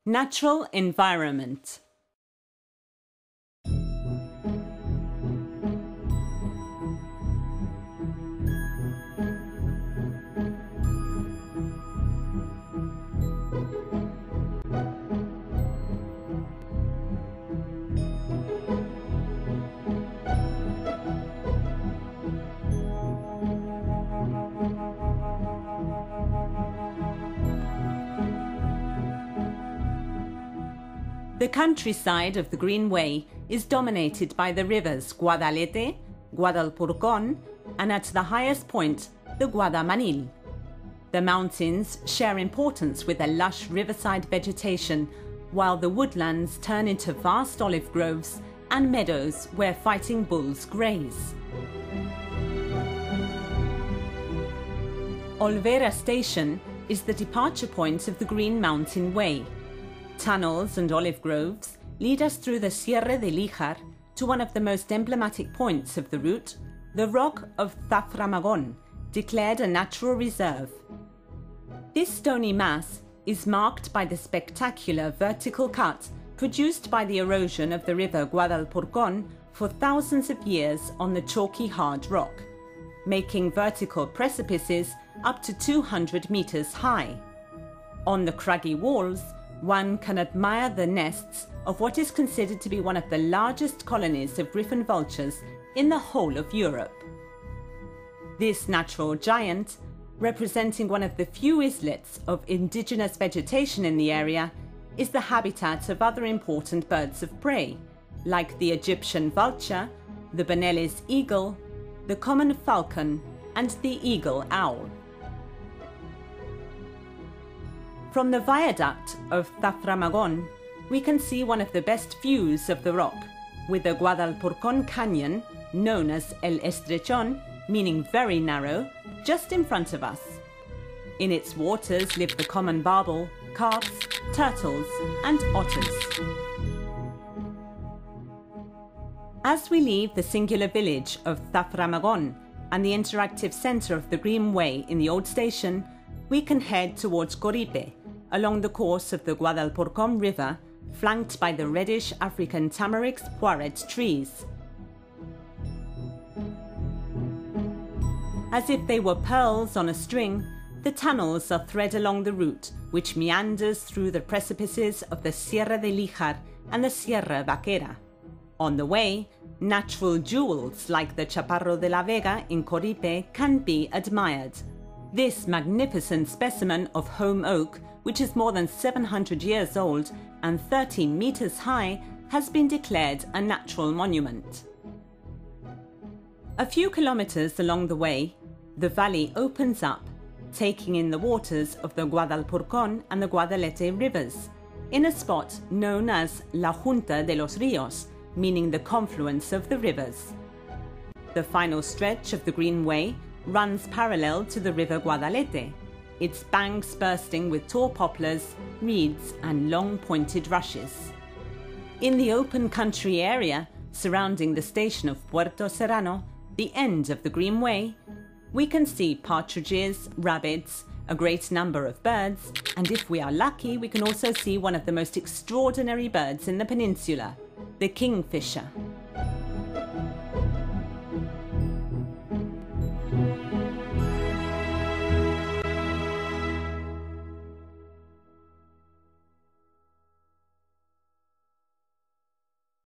Natural environment. The countryside of the Green Way is dominated by the rivers Guadalupe, Guadalupe Organ, and at the highest point, the Guadamanil. The mountains share importance with their lush riverside vegetation, while the woodlands turn into vast olive groves and meadows where fighting bulls graze. Olvera Station is the departure point of the Green Mountain Way. Tunnels and olive groves lead us through the Sierra de Líjar to one of the most emblematic points of the route, the Rock of Zaframagon, declared a natural reserve. This stony mass is marked by the spectacular vertical cut produced by the erosion of the river Guadalupe Organ for thousands of years on the chalky hard rock, making vertical precipices up to 200 meters high. On the craggy walls, one can admire the nests of what is considered to be one of the largest colonies of griffon vultures in the whole of Europe. This natural giant, representing one of the few islets of indigenous vegetation in the area, is the habitat of other important birds of prey, like the Egyptian vulture, the Bonelli's eagle, the common falcon, and the eagle owl. From the viaduct of Zaframagon, we can see one of the best views of the rock, with the Guadalupe Organ Canyon, known as El Estrechón, meaning very narrow, just in front of us. In its waters live the common barbel, carps, turtles, and otters. As we leave the singular village of Zaframagon and the interactive centre of the Green Way in the old station, we can head towards Caribe, along the course of the Guadalupe Organ River, flanked by the reddish African tamarix poiret trees. As if they were pearls on a string, the tunnels are thread along the route, which meanders through the precipices of the Sierra de Líjar and the Sierra Vaquera. On the way, natural jewels like the Chaparro de la Vega in Caribe can be admired. This magnificent specimen of home oak, which is more than 700 years old and 13 meters high, has been declared a natural monument. A few kilometers along the way, the valley opens up, taking in the waters of the Guadalupe Organ and the Guadalete rivers, in a spot known as La Junta de los Ríos, meaning the confluence of the rivers. The final stretch of the Green Way runs parallel to the river Guadalete, its banks bursting with tall poplars, reeds, and long pointed rushes. In the open country area surrounding the station of Puerto Serrano, the end of the Green Way, we can see partridges, rabbits, a great number of birds, and if we are lucky, we can also see one of the most extraordinary birds in the peninsula, the kingfisher.